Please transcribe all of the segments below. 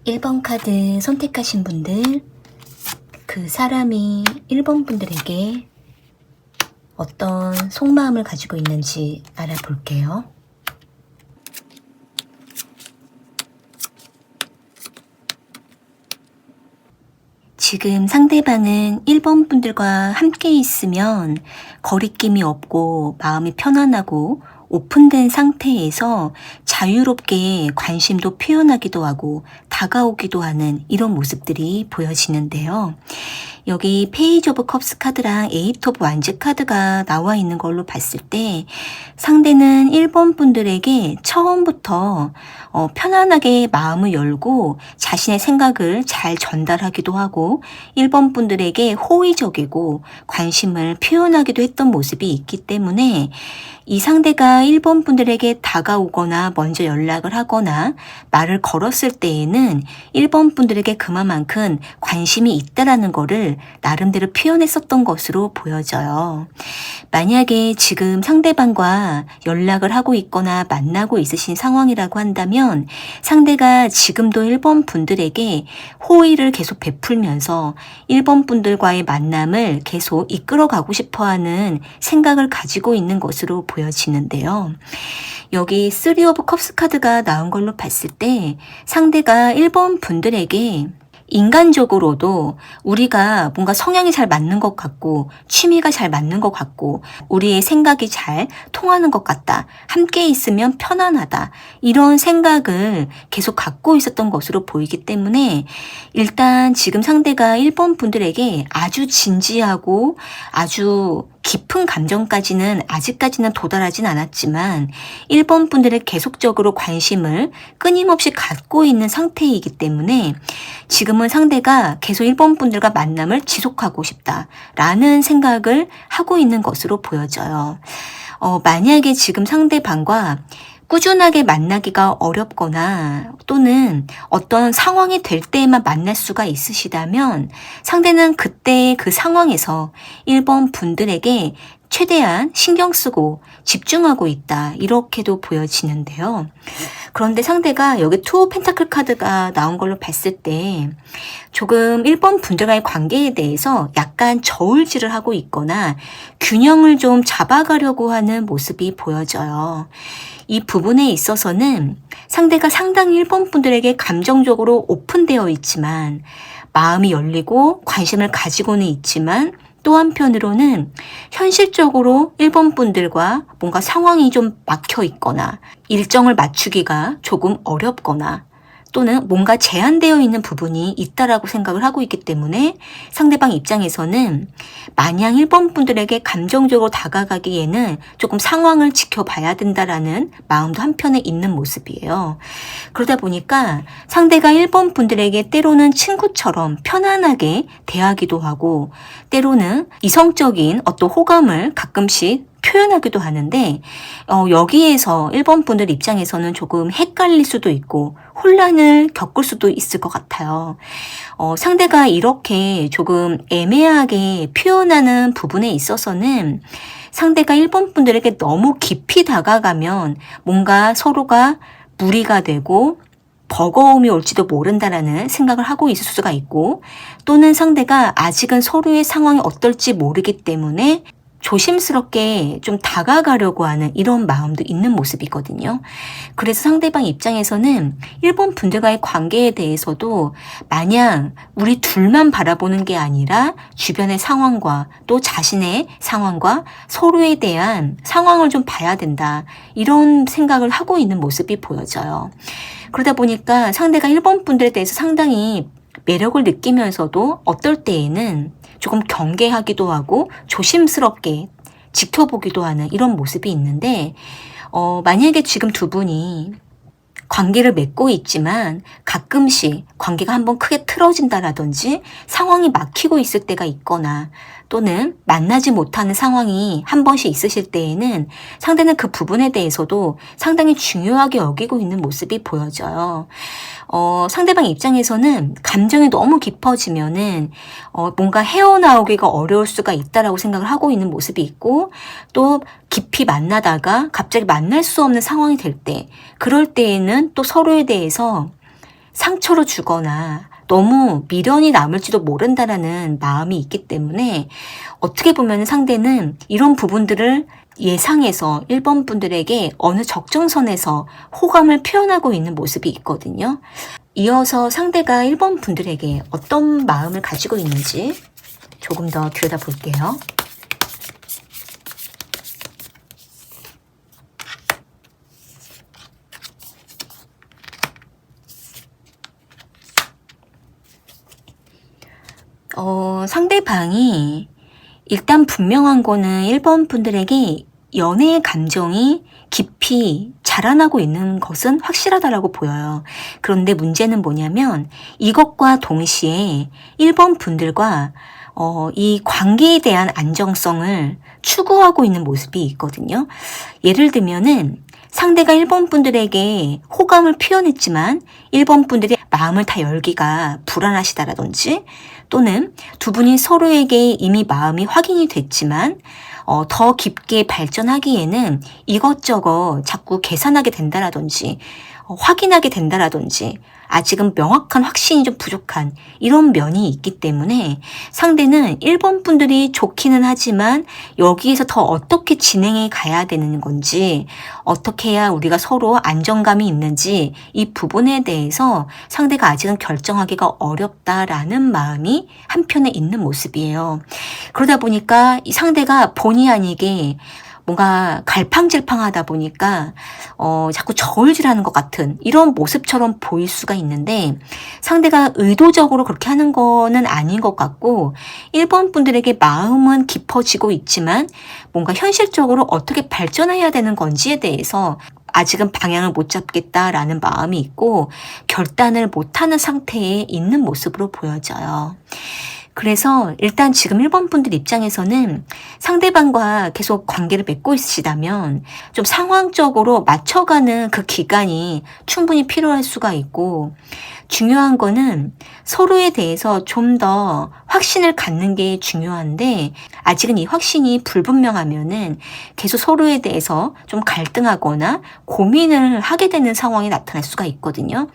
1번 카드 선택하신 분들, 그 사람이 1번 분들에게 어떤 속마음을 가지고 있는지 알아볼게요. 지금 상대방은 1번 분들과 함께 있으면 거리낌이 없고 마음이 편안하고 오픈된 상태에서 자유롭게 관심도 표현하기도 하고 다가오기도 하는 이런 모습들이 보여지는데요. 여기 페이지 오브 컵스 카드랑 에이트 오브 완즈 카드가 나와 있는 걸로 봤을 때 상대는 1번 분들에게 처음부터 편안하게 마음을 열고 자신의 생각을 잘 전달하기도 하고 1번 분들에게 호의적이고 관심을 표현하기도 했던 모습이 있기 때문에 이 상대가 1번 분들에게 다가오거나 먼저 연락을 하거나 말을 걸었을 때에는 1번 분들에게 그만큼 관심이 있다라는 거를 나름대로 표현했었던 것으로 보여져요. 만약에 지금 상대방과 연락을 하고 있거나 만나고 있으신 상황이라고 한다면 상대가 지금도 1번 분들에게 호의를 계속 베풀면서 1번 분들과의 만남을 계속 이끌어가고 싶어하는 생각을 가지고 있는 것으로 보여지는데요. 여기 3 오브 컵스 카드가 나온 걸로 봤을 때 상대가 1번 분들에게 인간적으로도 우리가 뭔가 성향이 잘 맞는 것 같고 취미가 잘 맞는 것 같고 우리의 생각이 잘 통하는 것 같다. 함께 있으면 편안하다. 이런 생각을 계속 갖고 있었던 것으로 보이기 때문에 일단 지금 상대가 1번 분들에게 아주 진지하고 아주 깊은 감정까지는 아직까지는 도달하진 않았지만 1번 분들의 계속적으로 관심을 끊임없이 갖고 있는 상태이기 때문에 지금은 상대가 계속 1번 분들과 만남을 지속하고 싶다라는 생각을 하고 있는 것으로 보여져요. 만약에 지금 상대방과 꾸준하게 만나기가 어렵거나 또는 어떤 상황이 될 때에만 만날 수가 있으시다면 상대는 그때의 그 상황에서 1번 분들에게 최대한 신경 쓰고 집중하고 있다. 이렇게도 보여지는데요. 그런데 상대가 여기 2 펜타클 카드가 나온 걸로 봤을 때 조금 1번 분들과의 관계에 대해서 약간 저울질을 하고 있거나 균형을 좀 잡아가려고 하는 모습이 보여져요. 이 부분에 있어서는 상대가 상당히 1번 분들에게 감정적으로 오픈되어 있지만 마음이 열리고 관심을 가지고는 있지만 또 한편으로는 현실적으로 1번 분들과 뭔가 상황이 좀 막혀 있거나 일정을 맞추기가 조금 어렵거나 또는 뭔가 제한되어 있는 부분이 있다라고 생각을 하고 있기 때문에 상대방 입장에서는 마냥 1번 분들에게 감정적으로 다가가기에는 조금 상황을 지켜봐야 된다라는 마음도 한편에 있는 모습이에요. 그러다 보니까 상대가 1번 분들에게 때로는 친구처럼 편안하게 대하기도 하고 때로는 이성적인 어떤 호감을 가끔씩 표현하기도 하는데 여기에서 1번 분들 입장에서는 조금 헷갈릴 수도 있고 혼란을 겪을 수도 있을 것 같아요. 상대가 이렇게 조금 애매하게 표현하는 부분에 있어서는 상대가 1번 분들에게 너무 깊이 다가가면 뭔가 서로가 무리가 되고 버거움이 올지도 모른다라는 생각을 하고 있을 수가 있고 또는 상대가 아직은 서로의 상황이 어떨지 모르기 때문에 조심스럽게 좀 다가가려고 하는 이런 마음도 있는 모습이거든요. 그래서 상대방 입장에서는 1번 분들과의 관계에 대해서도 마냥 우리 둘만 바라보는 게 아니라 주변의 상황과 또 자신의 상황과 서로에 대한 상황을 좀 봐야 된다. 이런 생각을 하고 있는 모습이 보여져요. 그러다 보니까 상대가 1번 분들에 대해서 상당히 매력을 느끼면서도 어떨 때에는 조금 경계하기도 하고 조심스럽게 지켜보기도 하는 이런 모습이 있는데 만약에 지금 두 분이 관계를 맺고 있지만 가끔씩 관계가 한번 크게 틀어진다라든지 상황이 막히고 있을 때가 있거나 또는 만나지 못하는 상황이 한 번씩 있으실 때에는 상대는 그 부분에 대해서도 상당히 중요하게 여기고 있는 모습이 보여져요. 상대방 입장에서는 감정이 너무 깊어지면은 뭔가 헤어나오기가 어려울 수가 있다라고 생각을 하고 있는 모습이 있고 또 깊이 만나다가 갑자기 만날 수 없는 상황이 될 때 그럴 때에는 또 서로에 대해서 상처로 주거나 너무 미련이 남을지도 모른다라는 마음이 있기 때문에 어떻게 보면 상대는 이런 부분들을 예상해서 1번 분들에게 어느 적정선에서 호감을 표현하고 있는 모습이 있거든요. 이어서 상대가 1번 분들에게 어떤 마음을 가지고 있는지 조금 더 들여다볼게요. 상대방이 일단 분명한 거는 1번 분들에게 연애의 감정이 깊이 자라나고 있는 것은 확실하다라고 보여요. 그런데 문제는 뭐냐면 이것과 동시에 1번 분들과 이 관계에 대한 안정성을 추구하고 있는 모습이 있거든요. 예를 들면은 상대가 1번 분들에게 호감을 표현했지만 1번 분들이 마음을 다 열기가 불안하시다라든지 또는 두 분이 서로에게 이미 마음이 확인이 됐지만 더 깊게 발전하기에는 이것저것 자꾸 계산하게 된다라든지 확인하게 된다라든지 아직은 명확한 확신이 좀 부족한 이런 면이 있기 때문에 상대는 1번 분들이 좋기는 하지만 여기에서 더 어떻게 진행해 가야 되는 건지 어떻게 해야 우리가 서로 안정감이 있는지 이 부분에 대해서 상대가 아직은 결정하기가 어렵다라는 마음이 한편에 있는 모습이에요. 그러다 보니까 이 상대가 본의 아니게 뭔가 갈팡질팡하다 보니까 자꾸 저울질하는 것 같은 이런 모습처럼 보일 수가 있는데 상대가 의도적으로 그렇게 하는 거는 아닌 것 같고 1번 분들에게 마음은 깊어지고 있지만 뭔가 현실적으로 어떻게 발전해야 되는 건지에 대해서 아직은 방향을 못 잡겠다라는 마음이 있고 결단을 못하는 상태에 있는 모습으로 보여져요. 그래서 일단 지금 1번 분들 입장에서는 상대방과 계속 관계를 맺고 있으시다면 좀 상황적으로 맞춰가는 그 기간이 충분히 필요할 수가 있고 중요한 거는 서로에 대해서 좀 더 확신을 갖는 게 중요한데 아직은 이 확신이 불분명하면은 계속 서로에 대해서 좀 갈등하거나 고민을 하게 되는 상황이 나타날 수가 있거든요.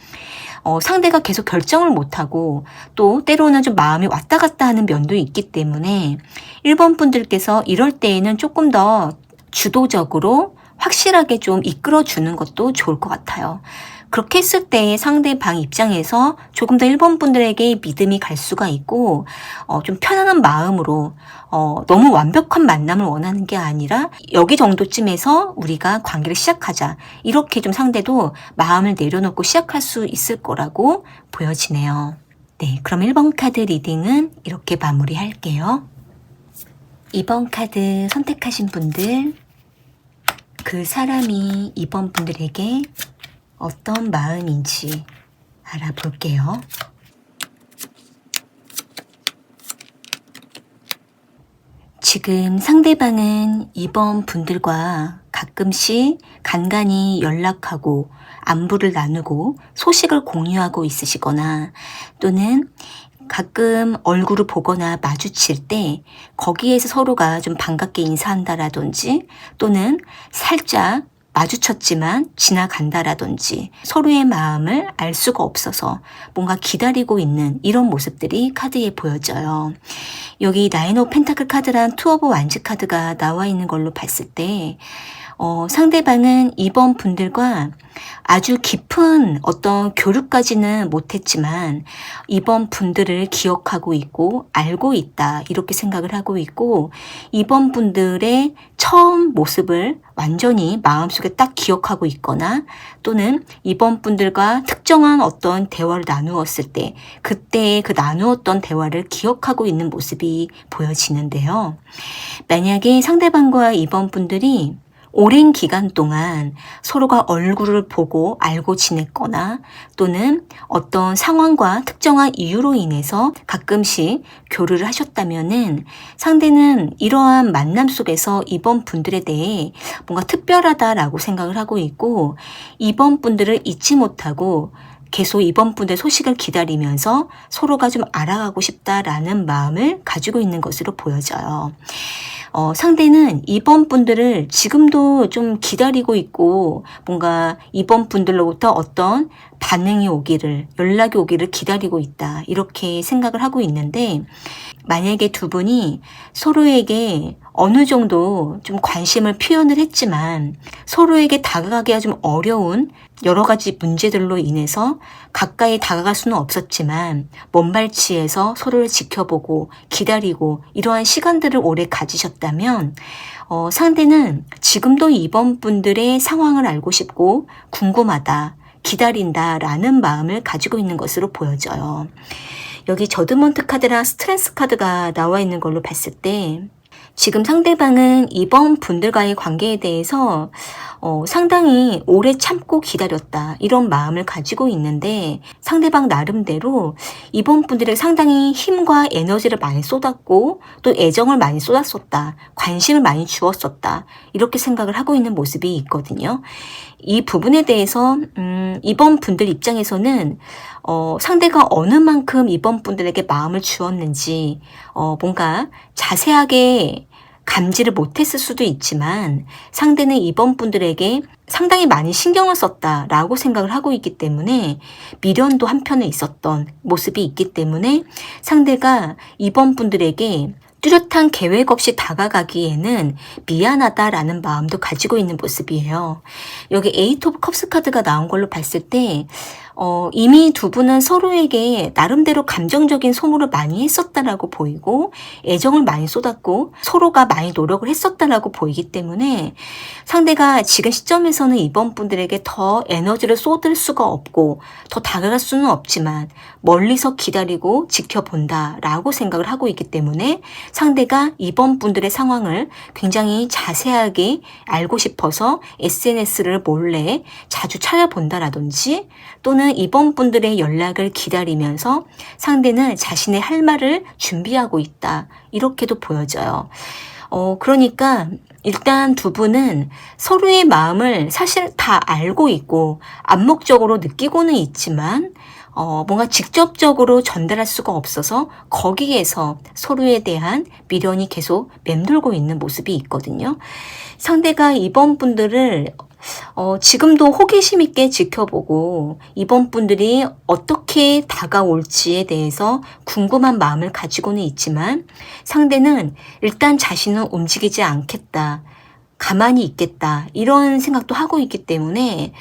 상대가 계속 결정을 못하고 또 때로는 좀 마음이 왔다 갔다 하는 면도 있기 때문에 1번 분들께서 이럴 때에는 조금 더 주도적으로 확실하게 좀 이끌어주는 것도 좋을 것 같아요. 그렇게 했을 때 상대방 입장에서 조금 더 1번 분들에게 믿음이 갈 수가 있고 좀 편안한 마음으로 너무 완벽한 만남을 원하는 게 아니라 여기 정도쯤에서 우리가 관계를 시작하자 이렇게 좀 상대도 마음을 내려놓고 시작할 수 있을 거라고 보여지네요. 네, 그럼 1번 카드 리딩은 이렇게 마무리할게요. 2번 카드 선택하신 분들 그 사람이 2번 분들에게 어떤 마음인지 알아볼게요. 지금 상대방은 2번 분들과 가끔씩 간간히 연락하고 안부를 나누고 소식을 공유하고 있으시거나 또는 가끔 얼굴을 보거나 마주칠 때 거기에서 서로가 좀 반갑게 인사한다라든지 또는 살짝 마주쳤지만 지나간다라든지 서로의 마음을 알 수가 없어서 뭔가 기다리고 있는 이런 모습들이 카드에 보여져요. 여기 나인 오브 펜타클 카드랑 투 오브 완즈 카드가 나와 있는 걸로 봤을 때 상대방은 2번 분들과 아주 깊은 어떤 교류까지는 못했지만 2번 분들을 기억하고 있고 알고 있다 이렇게 생각을 하고 있고 2번 분들의 처음 모습을 완전히 마음속에 딱 기억하고 있거나 또는 2번 분들과 특정한 어떤 대화를 나누었을 때 그때의 그 나누었던 대화를 기억하고 있는 모습이 보여지는데요. 만약에 상대방과 2번 분들이 오랜 기간 동안 서로가 얼굴을 보고 알고 지냈거나 또는 어떤 상황과 특정한 이유로 인해서 가끔씩 교류를 하셨다면은 상대는 이러한 만남 속에서 이번 분들에 대해 뭔가 특별하다라고 생각을 하고 있고 이번 분들을 잊지 못하고 계속 이번 분들의 소식을 기다리면서 서로가 좀 알아가고 싶다라는 마음을 가지고 있는 것으로 보여져요. 상대는 이번 분들을 지금도 좀 기다리고 있고 뭔가 이번 분들로부터 어떤 반응이 오기를, 연락이 오기를 기다리고 있다. 이렇게 생각을 하고 있는데 만약에 두 분이 서로에게 어느 정도 좀 관심을 표현을 했지만 서로에게 다가가기가 좀 어려운 여러 가지 문제들로 인해서 가까이 다가갈 수는 없었지만 먼발치에서 서로를 지켜보고 기다리고 이러한 시간들을 오래 가지셨다면 상대는 지금도 이번 분들의 상황을 알고 싶고 궁금하다, 기다린다라는 마음을 가지고 있는 것으로 보여져요. 여기 저드먼트 카드랑 스트레스 카드가 나와 있는 걸로 봤을 때 지금 상대방은 이번 분들과의 관계에 대해서 상당히 오래 참고 기다렸다 이런 마음을 가지고 있는데 상대방 나름대로 이번 분들에게 상당히 힘과 에너지를 많이 쏟았고 또 애정을 많이 쏟았었다, 관심을 많이 주었었다 이렇게 생각을 하고 있는 모습이 있거든요. 이 부분에 대해서 이번 분들 입장에서는 상대가 어느 만큼 이번 분들에게 마음을 주었는지 뭔가 자세하게 감지를 못했을 수도 있지만 상대는 이번 분들에게 상당히 많이 신경을 썼다라고 생각을 하고 있기 때문에 미련도 한편에 있었던 모습이 있기 때문에 상대가 이번 분들에게 뚜렷한 계획 없이 다가가기에는 미안하다라는 마음도 가지고 있는 모습이에요. 여기 에이트 오브 컵스 카드가 나온 걸로 봤을 때 이미 두 분은 서로에게 나름대로 감정적인 소모를 많이 했었다라고 보이고 애정을 많이 쏟았고 서로가 많이 노력을 했었다라고 보이기 때문에 상대가 지금 시점에서는 이번 분들에게 더 에너지를 쏟을 수가 없고 더 다가갈 수는 없지만 멀리서 기다리고 지켜본다라고 생각을 하고 있기 때문에 상대가 이번 분들의 상황을 굉장히 자세하게 알고 싶어서 SNS를 몰래 자주 찾아본다라든지 또는 이번 분들의 연락을 기다리면서 상대는 자신의 할 말을 준비하고 있다. 이렇게도 보여져요. 그러니까 일단 두 분은 서로의 마음을 사실 다 알고 있고 암묵적으로 느끼고는 있지만 뭔가 직접적으로 전달할 수가 없어서 거기에서 서로에 대한 미련이 계속 맴돌고 있는 모습이 있거든요. 상대가 이번 분들을 지금도 호기심 있게 지켜보고 이번 분들이 어떻게 다가올지에 대해서 궁금한 마음을 가지고는 있지만 상대는 일단 자신은 움직이지 않겠다, 가만히 있겠다 이런 생각도 하고 있기 때문에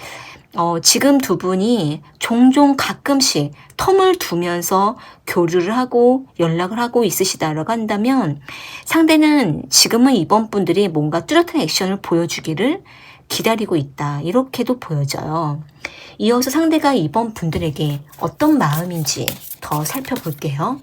지금 두 분이 종종 가끔씩 텀을 두면서 교류를 하고 연락을 하고 있으시다라고 한다면 상대는 지금은 이번 분들이 뭔가 뚜렷한 액션을 보여주기를 기다리고 있다. 이렇게도 보여져요. 이어서 상대가 이번 분들에게 어떤 마음인지 더 살펴볼게요.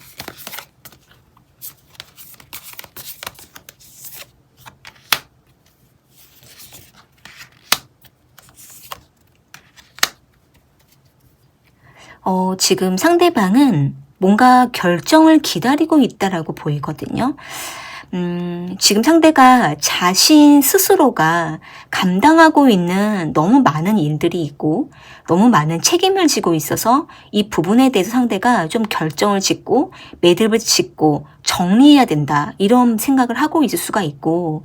지금 상대방은 뭔가 결정을 기다리고 있다라고 보이거든요. 지금 상대가 자신 스스로가 감당하고 있는 너무 많은 일들이 있고 너무 많은 책임을 지고 있어서 이 부분에 대해서 상대가 좀 결정을 짓고 매듭을 짓고 정리해야 된다 이런 생각을 하고 있을 수가 있고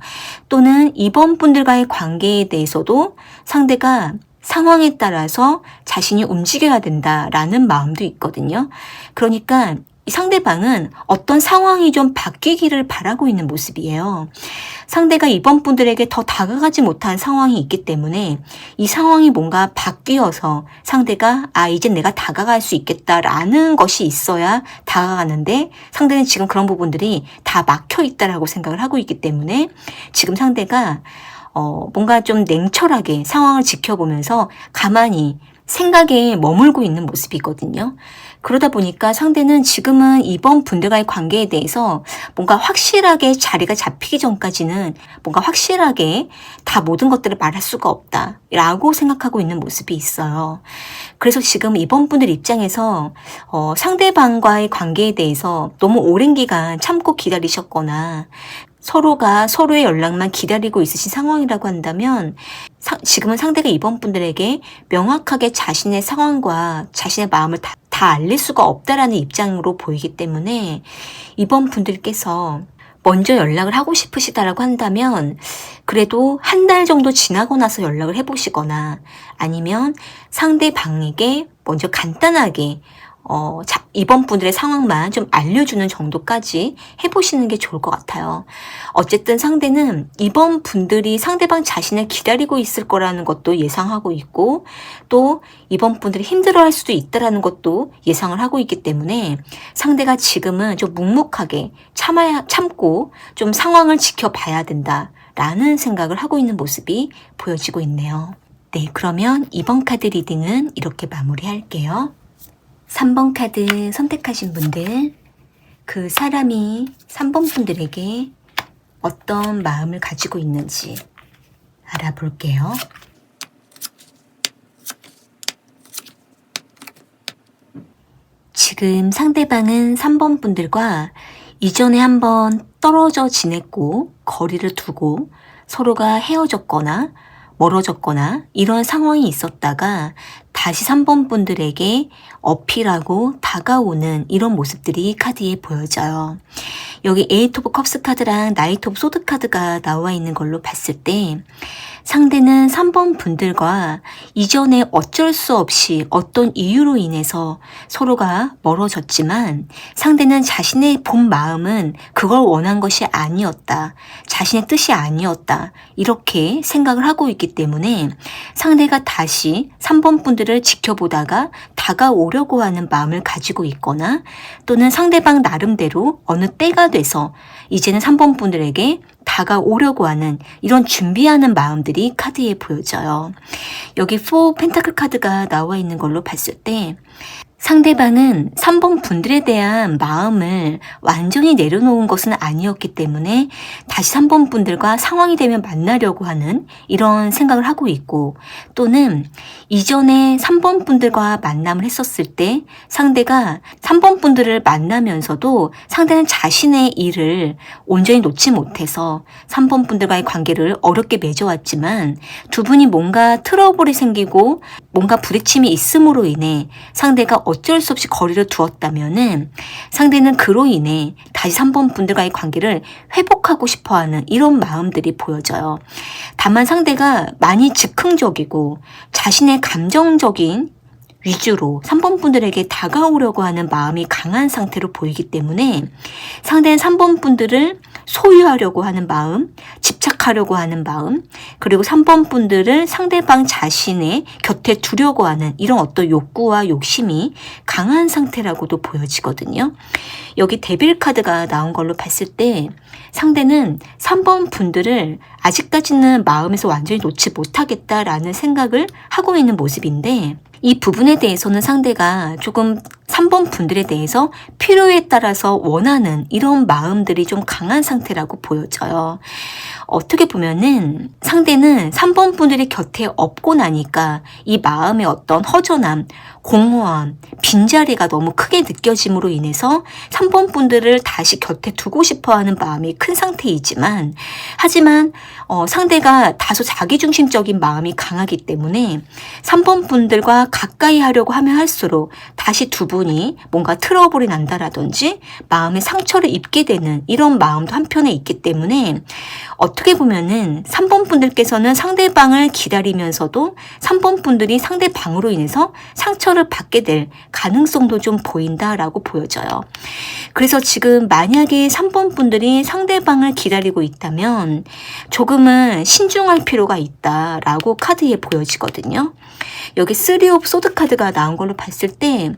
또는 이번 분들과의 관계에 대해서도 상대가 상황에 따라서 자신이 움직여야 된다라는 마음도 있거든요. 그러니까 이 상대방은 어떤 상황이 좀 바뀌기를 바라고 있는 모습이에요. 상대가 이번 분들에게 더 다가가지 못한 상황이 있기 때문에 이 상황이 뭔가 바뀌어서 상대가 이제 내가 다가갈 수 있겠다라는 것이 있어야 다가가는데 상대는 지금 그런 부분들이 다 막혀 있다라고 생각을 하고 있기 때문에 지금 상대가 뭔가 좀 냉철하게 상황을 지켜보면서 가만히 생각에 머물고 있는 모습이거든요. 그러다 보니까 상대는 지금은 이번 분들과의 관계에 대해서 뭔가 확실하게 자리가 잡히기 전까지는 뭔가 확실하게 다 모든 것들을 말할 수가 없다라고 생각하고 있는 모습이 있어요. 그래서 지금 이번 분들 입장에서 상대방과의 관계에 대해서 너무 오랜 기간 참고 기다리셨거나 서로가 서로의 연락만 기다리고 있으신 상황이라고 한다면 지금은 상대가 이번 분들에게 명확하게 자신의 상황과 자신의 마음을 다 알릴 수가 없다라는 입장으로 보이기 때문에 이번 분들께서 먼저 연락을 하고 싶으시다라고 한다면 그래도 한 달 정도 지나고 나서 연락을 해보시거나 아니면 상대방에게 먼저 간단하게 이번 분들의 상황만 좀 알려주는 정도까지 해보시는 게 좋을 것 같아요. 어쨌든 상대는 이번 분들이 상대방 자신을 기다리고 있을 거라는 것도 예상하고 있고 또 이번 분들이 힘들어할 수도 있다라는 것도 예상을 하고 있기 때문에 상대가 지금은 좀 묵묵하게 참고 좀 상황을 지켜봐야 된다라는 생각을 하고 있는 모습이 보여지고 있네요. 네, 그러면 이번 카드 리딩은 이렇게 마무리할게요. 3번 카드 선택하신 분들, 그 사람이 3번 분들에게 어떤 마음을 가지고 있는지 알아볼게요. 지금 상대방은 3번 분들과 이전에 한번 떨어져 지냈고 거리를 두고 서로가 헤어졌거나 멀어졌거나 이런 상황이 있었다가 다시 3번 분들에게 어필하고 다가오는 이런 모습들이 카드에 보여져요. 여기 에이트 오브 컵스 카드랑 나이트 오브 소드 카드가 나와 있는 걸로 봤을 때 상대는 3번 분들과 이전에 어쩔 수 없이 어떤 이유로 인해서 서로가 멀어졌지만 상대는 자신의 본 마음은 그걸 원한 것이 아니었다. 자신의 뜻이 아니었다. 이렇게 생각을 하고 있기 때문에 상대가 다시 3번 분들을 지켜보다가 다가오려고 하는 마음을 가지고 있거나 또는 상대방 나름대로 어느 때가 돼서 이제는 3번 분들에게 다가오려고 하는 이런 준비하는 마음들이 카드에 보여져요. 여기 4 펜타클 카드가 나와 있는 걸로 봤을 때 상대방은 3번 분들에 대한 마음을 완전히 내려놓은 것은 아니었기 때문에 다시 3번 분들과 상황이 되면 만나려고 하는 이런 생각을 하고 있고 또는 이전에 3번 분들과 만남을 했었을 때 상대가 3번 분들을 만나면서도 상대는 자신의 일을 온전히 놓지 못해서 3번 분들과의 관계를 어렵게 맺어왔지만 두 분이 뭔가 트러블이 생기고 뭔가 부딪힘이 있음으로 인해 상대가 어쩔 수 없이 거리를 두었다면은 상대는 그로 인해 다시 3번 분들과의 관계를 회복하고 싶어하는 이런 마음들이 보여져요. 다만 상대가 많이 즉흥적이고 자신의 감정적인 위주로 3번 분들에게 다가오려고 하는 마음이 강한 상태로 보이기 때문에 상대는 3번 분들을 소유하려고 하는 마음, 집착하려고 하는 마음, 그리고 3번 분들을 상대방 자신의 곁에 두려고 하는 이런 어떤 욕구와 욕심이 강한 상태라고도 보여지거든요. 여기 데빌 카드가 나온 걸로 봤을 때 상대는 3번 분들을 아직까지는 마음에서 완전히 놓지 못하겠다라는 생각을 하고 있는 모습인데 이 부분에 대해서는 상대가 조금 3번 분들에 대해서 필요에 따라서 원하는 이런 마음들이 좀 강한 상태라고 보여져요. 어떻게 보면은 상대는 3번 분들이 곁에 없고 나니까 이 마음의 어떤 허전함, 공허함, 빈자리가 너무 크게 느껴짐으로 인해서 3번 분들을 다시 곁에 두고 싶어하는 마음이 큰 상태이지만 하지만 상대가 다소 자기중심적인 마음이 강하기 때문에 3번 분들과 가까이 하려고 하면 할수록 다시 두 분이 뭔가 트러블이 난다라든지 마음의 상처를 입게 되는 이런 마음도 한편에 있기 때문에 어떻게 보면은 3번 분들께서는 상대방을 기다리면서도 3번 분들이 상대방으로 인해서 상처를 받게 될 가능성도 좀 보인다라고 보여져요. 그래서 지금 만약에 3번 분들이 상대방을 기다리고 있다면 조금은 신중할 필요가 있다라고 카드에 보여지거든요. 여기 3 오브 소드 카드가 나온 걸로 봤을 때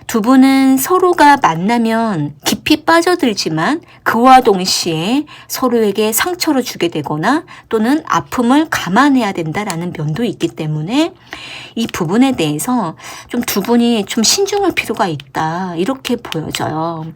두 분은 서로가 만나면 깊이 빠져들지만 그와 동시에 서로에게 상처를 주게 되거나 또는 아픔을 감안해야 된다라는 면도 있기 때문에 이 부분에 대해서 좀 두 분이 좀 신중할 필요가 있다 이렇게 보여져요.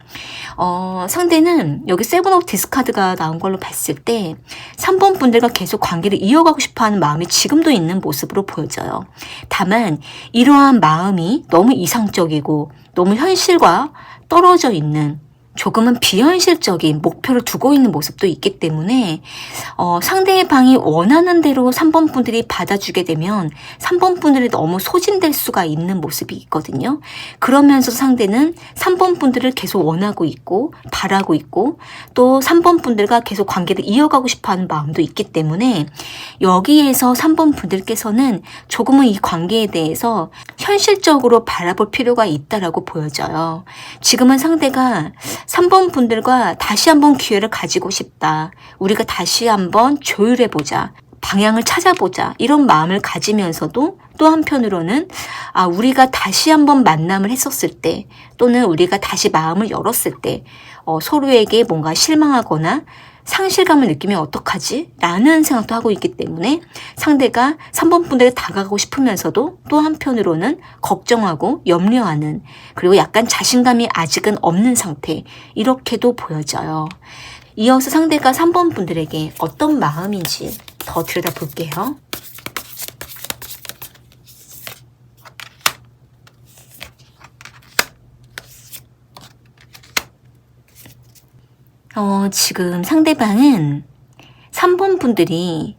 상대는 여기 7 오브 디스카드가 나온 걸로 봤을 때 3번 분들과 계속 관계를 이어가고 싶어하는 마음이 지금도 있는 모습으로 보여져요. 다만 이러한 마음이 너무 이상적이고 너무 현실과 떨어져 있는 조금은 비현실적인 목표를 두고 있는 모습도 있기 때문에 상대방이 원하는 대로 3번 분들이 받아주게 되면 3번 분들이 너무 소진될 수가 있는 모습이 있거든요. 그러면서 상대는 3번 분들을 계속 원하고 있고 바라고 있고 또 3번 분들과 계속 관계를 이어가고 싶어하는 마음도 있기 때문에 여기에서 3번 분들께서는 조금은 이 관계에 대해서 현실적으로 바라볼 필요가 있다라고 보여져요. 지금은 상대가 3번 분들과 다시 한번 기회를 가지고 싶다. 우리가 다시 한번 조율해보자. 방향을 찾아보자. 이런 마음을 가지면서도 또 한편으로는 우리가 다시 한번 만남을 했었을 때 또는 우리가 다시 마음을 열었을 때 서로에게 뭔가 실망하거나 상실감을 느끼면 어떡하지? 라는 생각도 하고 있기 때문에 상대가 3번 분들에게 다가가고 싶으면서도 또 한편으로는 걱정하고 염려하는 그리고 약간 자신감이 아직은 없는 상태 이렇게도 보여져요. 이어서 상대가 3번 분들에게 어떤 마음인지 더 들여다볼게요. 지금 상대방은 3번 분들이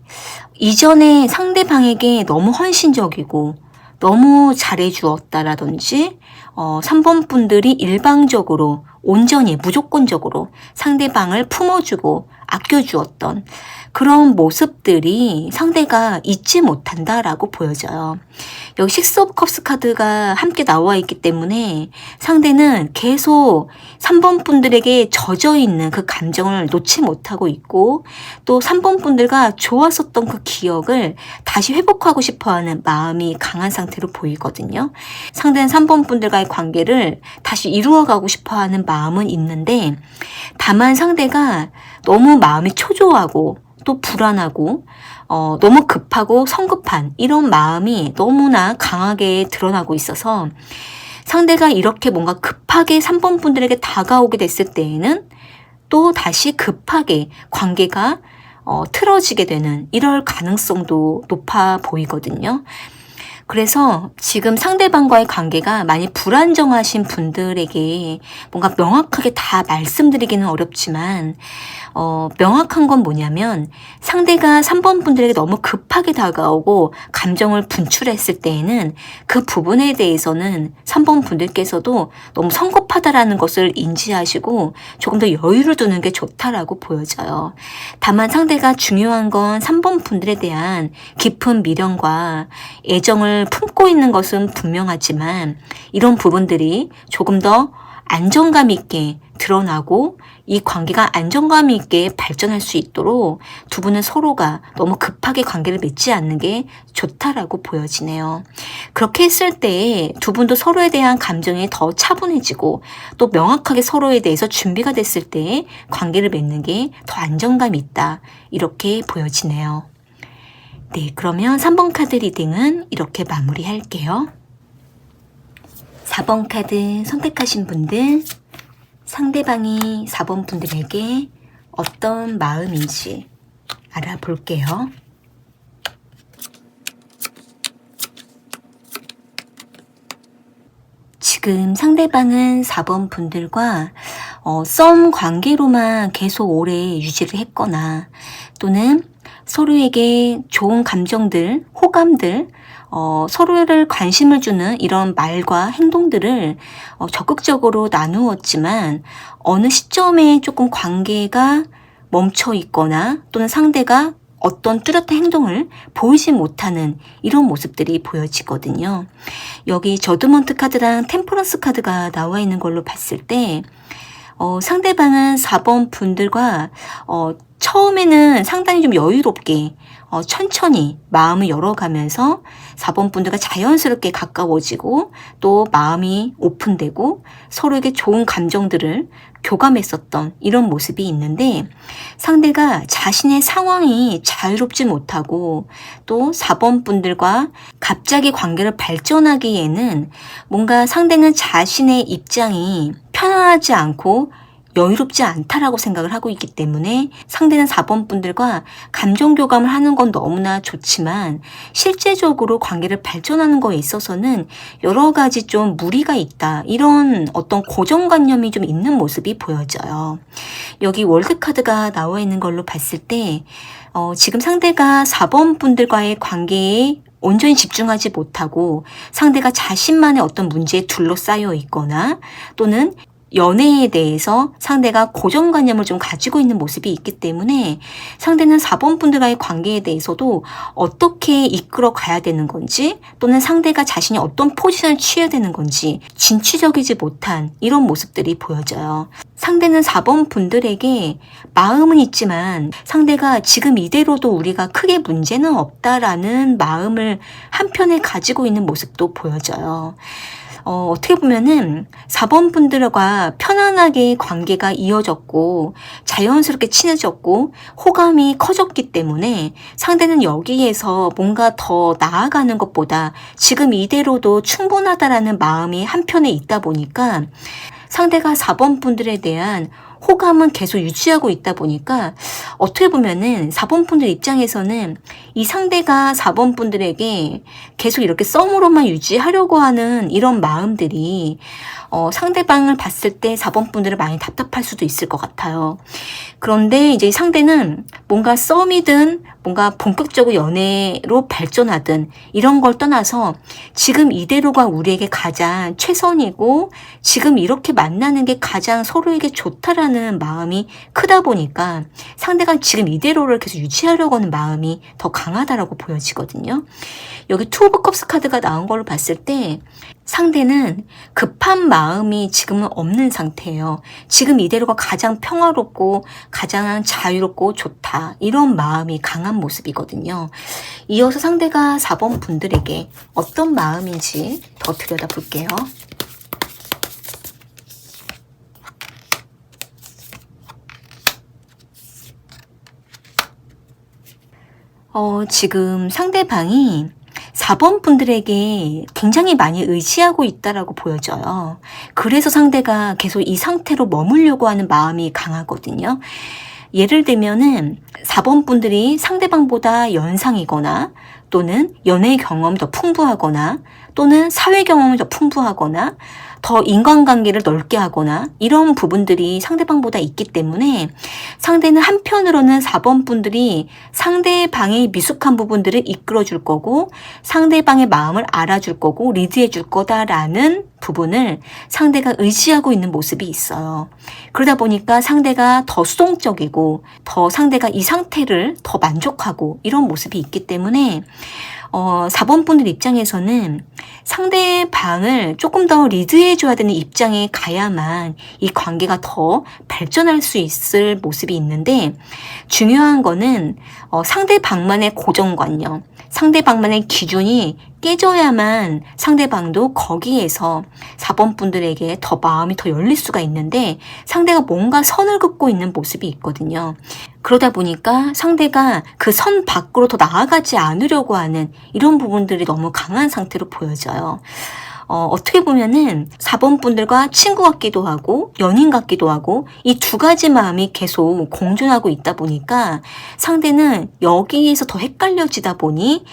이전에 상대방에게 너무 헌신적이고 너무 잘해주었다라든지 3번 분들이 일방적으로 온전히 무조건적으로 상대방을 품어주고 아껴주었던 그런 모습들이 상대가 잊지 못한다라고 보여져요. 여기 식스 오브 컵스 카드가 함께 나와 있기 때문에 상대는 계속 3번 분들에게 젖어 있는 그 감정을 놓지 못하고 있고 또 3번 분들과 좋았었던 그 기억을 다시 회복하고 싶어하는 마음이 강한 상태로 보이거든요. 상대는 3번 분들과의 관계를 다시 이루어가고 싶어하는 마음은 있는데 다만 상대가 너무 마음이 초조하고 또 불안하고 너무 급하고 성급한 이런 마음이 너무나 강하게 드러나고 있어서 상대가 이렇게 뭔가 급하게 3번 분들에게 다가오게 됐을 때에는 또 다시 급하게 관계가 틀어지게 되는 이럴 가능성도 높아 보이거든요. 그래서 지금 상대방과의 관계가 많이 불안정하신 분들에게 뭔가 명확하게 다 말씀드리기는 어렵지만 명확한 건 뭐냐면 상대가 3번 분들에게 너무 급하게 다가오고 감정을 분출했을 때에는 그 부분에 대해서는 3번 분들께서도 너무 성급하다라는 것을 인지하시고 조금 더 여유를 두는 게 좋다라고 보여져요. 다만 상대가 중요한 건 3번 분들에 대한 깊은 미련과 애정을 품고 있는 것은 분명하지만 이런 부분들이 조금 더 안정감 있게 드러나고 이 관계가 안정감 있게 발전할 수 있도록 두 분은 서로가 너무 급하게 관계를 맺지 않는 게 좋다라고 보여지네요. 그렇게 했을 때 두 분도 서로에 대한 감정이 더 차분해지고 또 명확하게 서로에 대해서 준비가 됐을 때 관계를 맺는 게 더 안정감이 있다. 이렇게 보여지네요. 네, 그러면 3번 카드 리딩은 이렇게 마무리할게요. 4번 카드 선택하신 분들, 상대방이 4번 분들에게 어떤 마음인지 알아볼게요. 지금 상대방은 4번 분들과 썸 관계로만 계속 오래 유지를 했거나 또는 서로에게 좋은 감정들, 호감들, 서로를 관심을 주는 이런 말과 행동들을 적극적으로 나누었지만 어느 시점에 조금 관계가 멈춰 있거나 또는 상대가 어떤 뚜렷한 행동을 보이지 못하는 이런 모습들이 보여지거든요. 여기 저드먼트 카드랑 템퍼런스 카드가 나와 있는 걸로 봤을 때 상대방은 4번 분들과 처음에는 상당히 좀 여유롭게 천천히 마음을 열어가면서 4번 분들과 자연스럽게 가까워지고 또 마음이 오픈되고 서로에게 좋은 감정들을 교감했었던 이런 모습이 있는데 상대가 자신의 상황이 자유롭지 못하고 또 4번 분들과 갑자기 관계를 발전하기에는 뭔가 상대는 자신의 입장이 편안하지 않고 여유롭지 않다라고 생각을 하고 있기 때문에 상대는 4번 분들과 감정 교감을 하는 건 너무나 좋지만 실제적으로 관계를 발전하는 거에 있어서는 여러 가지 좀 무리가 있다. 이런 어떤 고정관념이 좀 있는 모습이 보여져요. 여기 월드카드가 나와 있는 걸로 봤을 때 지금 상대가 4번 분들과의 관계에 온전히 집중하지 못하고 상대가 자신만의 어떤 문제에 둘러싸여 있거나 또는 연애에 대해서 상대가 고정관념을 좀 가지고 있는 모습이 있기 때문에 상대는 4번 분들과의 관계에 대해서도 어떻게 이끌어 가야 되는 건지 또는 상대가 자신이 어떤 포지션을 취해야 되는 건지 진취적이지 못한 이런 모습들이 보여져요. 상대는 4번 분들에게 마음은 있지만 상대가 지금 이대로도 우리가 크게 문제는 없다라는 마음을 한편에 가지고 있는 모습도 보여져요. 어떻게 보면은 4번 분들과 편안하게 관계가 이어졌고 자연스럽게 친해졌고 호감이 커졌기 때문에 상대는 여기에서 뭔가 더 나아가는 것보다 지금 이대로도 충분하다라는 마음이 한편에 있다 보니까 상대가 4번 분들에 대한 호감은 계속 유지하고 있다 보니까 어떻게 보면은 4번 분들 입장에서는 이 상대가 4번 분들에게 계속 이렇게 썸으로만 유지하려고 하는 이런 마음들이 상대방을 봤을 때 4번 분들은 많이 답답할 수도 있을 것 같아요. 그런데 이제 상대는 뭔가 썸이든 뭔가 본격적으로 연애로 발전하든 이런 걸 떠나서 지금 이대로가 우리에게 가장 최선이고 지금 이렇게 만나는 게 가장 서로에게 좋다라는 마음이 크다 보니까 상대가 지금 이대로를 계속 유지하려고 하는 마음이 더 강하다라고 보여지거든요. 여기 투 오브 컵스 카드가 나온 걸로 봤을 때 상대는 급한 마음이 지금은 없는 상태예요. 지금 이대로가 가장 평화롭고 가장 자유롭고 좋다. 이런 마음이 강한 모습이거든요. 이어서 상대가 4번 분들에게 어떤 마음인지 더 들여다볼게요. 지금 상대방이 4번 분들에게 굉장히 많이 의지하고 있다라고 보여져요. 그래서 상대가 계속 이 상태로 머물려고 하는 마음이 강하거든요. 예를 들면은 4번 분들이 상대방보다 연상이거나 또는 연애 경험이 더 풍부하거나 또는 사회 경험이 더 풍부하거나 더 인간관계를 넓게 하거나 이런 부분들이 상대방보다 있기 때문에 상대는 한편으로는 4번 분들이 상대방의 미숙한 부분들을 이끌어줄 거고 상대방의 마음을 알아줄 거고 리드해줄 거다라는 부분을 상대가 의지하고 있는 모습이 있어요. 그러다 보니까 상대가 더 수동적이고 더 상대가 이 상태를 더 만족하고 이런 모습이 있기 때문에 4번 분들 입장에서는 상대방을 조금 더 리드해줘야 되는 입장에 가야만 이 관계가 더 발전할 수 있을 모습이 있는데 중요한 거는 상대방만의 고정관념, 상대방만의 기준이 깨져야만 상대방도 거기에서 4번 분들에게 더 마음이 더 열릴 수가 있는데 상대가 뭔가 선을 긋고 있는 모습이 있거든요. 그러다 보니까 상대가 그 선 밖으로 더 나아가지 않으려고 하는 이런 부분들이 너무 강한 상태로 보여져요. 어떻게 보면은 4번 분들과 친구 같기도 하고 연인 같기도 하고 이 두 가지 마음이 계속 공존하고 있다 보니까 상대는 여기에서 더 헷갈려지다 보니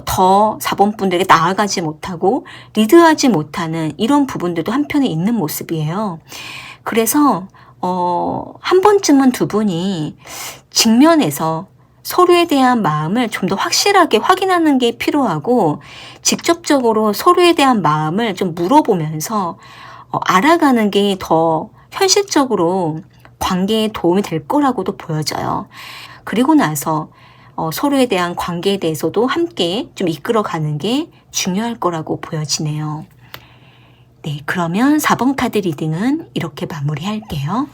더 4번 분들에게 나아가지 못하고 리드하지 못하는 이런 부분들도 한편에 있는 모습이에요. 그래서 한 번쯤은 두 분이 직면해서 서로에 대한 마음을 좀 더 확실하게 확인하는 게 필요하고 직접적으로 서로에 대한 마음을 좀 물어보면서 알아가는 게 더 현실적으로 관계에 도움이 될 거라고도 보여져요. 그리고 나서 서로에 대한 관계에 대해서도 함께 좀 이끌어가는 게 중요할 거라고 보여지네요. 네, 그러면 4번 카드 리딩은 이렇게 마무리할게요.